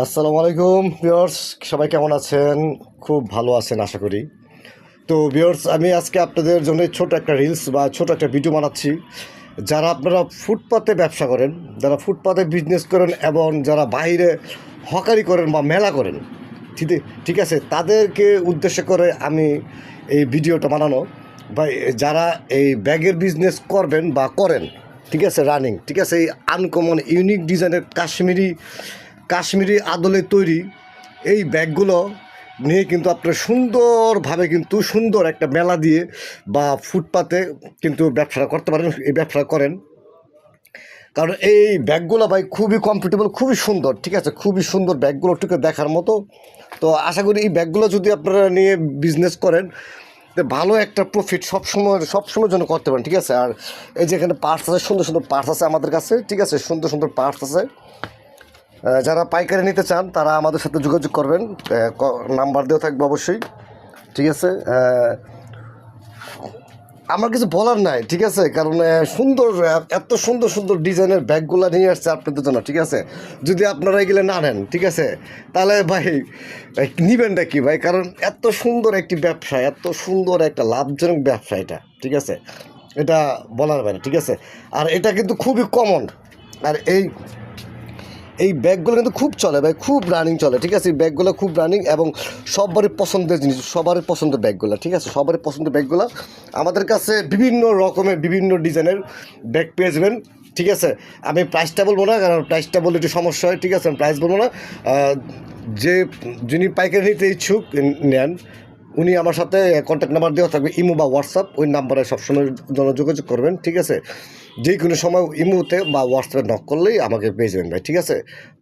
আসসালামু আলাইকুম ভিউয়ার্স, সবাই কেমন আছেন? খুব ভালো আছেন আশা করি। তো ভিউয়ার্স, আমি আজকে আপনাদের জন্য ছোট একটা রিলস বা ছোট একটা ভিডিও বানাচ্ছি। যারা আপনারা ফুটপাতে ব্যবসা করেন, যারা ফুটপাতে বিজনেস করেন এবং যারা বাইরে হকারি করেন বা মেলা করেন, ঠিক ঠিক আছে, তাদেরকে উদ্দেশ্য করে আমি এই ভিডিওটা বানানো। বা যারা এই ব্যাগের বিজনেস করবেন বা করেন, ঠিক আছে, রানিং, ঠিক আছে, এই আনকমন ইউনিক ডিজাইনের কাশ্মীরি আদলে তৈরি এই ব্যাগগুলো নিয়ে কিন্তু আপনারা সুন্দরভাবে কিন্তু সুন্দর একটা মেলা দিয়ে বা ফুটপাতে কিন্তু ব্যবসা করতে পারেন। এই ব্যবসা করেন, কারণ এই ব্যাগগুলো ভাই খুবই কমফোর্টেবল, খুবই সুন্দর, ঠিক আছে, খুবই সুন্দর ব্যাগগুলো টুকে দেখার মতো। তো আশা করি এই ব্যাগগুলো যদি আপনারা নিয়ে বিজনেস করেন, তো ভালো একটা প্রফিট সবসময় জন্য করতে পারেন, ঠিক আছে। আর এই যে এখানে পার্টস আছে, সুন্দর সুন্দর পার্টস আছে আমাদের কাছে, ঠিক আছে, সুন্দর সুন্দর পার্টস আছে। যারা পাইকারি নিতে চান তারা আমাদের সাথে যোগাযোগ করবেন, নাম্বার দেওয়া থাকবে অবশ্যই, ঠিক আছে। আমার কিছু বলার নাই, ঠিক আছে, কারণ সুন্দর এত সুন্দর সুন্দর ডিজাইনের ব্যাগগুলো নিয়ে আসছে আপনাদের জন্য, ঠিক আছে। যদি আপনারা এগুলো না নেন, ঠিক আছে, তাহলে ভাই নিবেনটা কি ভাই? কারণ এত সুন্দর একটি ব্যবসা, এত সুন্দর একটা লাভজনক ব্যবসা এটা, ঠিক আছে, এটা বলার বাইরে, ঠিক আছে। আর এটা কিন্তু খুবই কমন। আর এই ব্যাগগুলো কিন্তু খুব চলে ভাই, খুব রানিং চলে, ঠিক আছে। এই ব্যাগগুলো খুব রানিং এবং সবারই পছন্দের জিনিস, সবারই পছন্দের ব্যাগগুলো, ঠিক আছে, সবারই পছন্দের ব্যাগগুলো। আমাদের কাছে বিভিন্ন রকমের বিভিন্ন ডিজাইনের ব্যাগ পেয়ে যাবেন, ঠিক আছে। আমি প্রাইসটা বলবো না, কারণ প্রাইসটা বললে একটু সমস্যা হয়, ঠিক আছে, আমি প্রাইস বলবো না। যে যিনি পাইকারি নিতে ইচ্ছুক নেন, উনি আমার সাথে কন্ট্যাক্ট নাম্বার দেওয়া থাকবে, ইমো বা হোয়াটসঅ্যাপ, ওই নাম্বারে সবসময় জন্য যোগাযোগ করবেন, ঠিক আছে। যে কোনো সময় ইমোতে বা হোয়াটসঅ্যাপে নক করলেই আমাকে পেয়ে যাবেন ভাই, ঠিক আছে।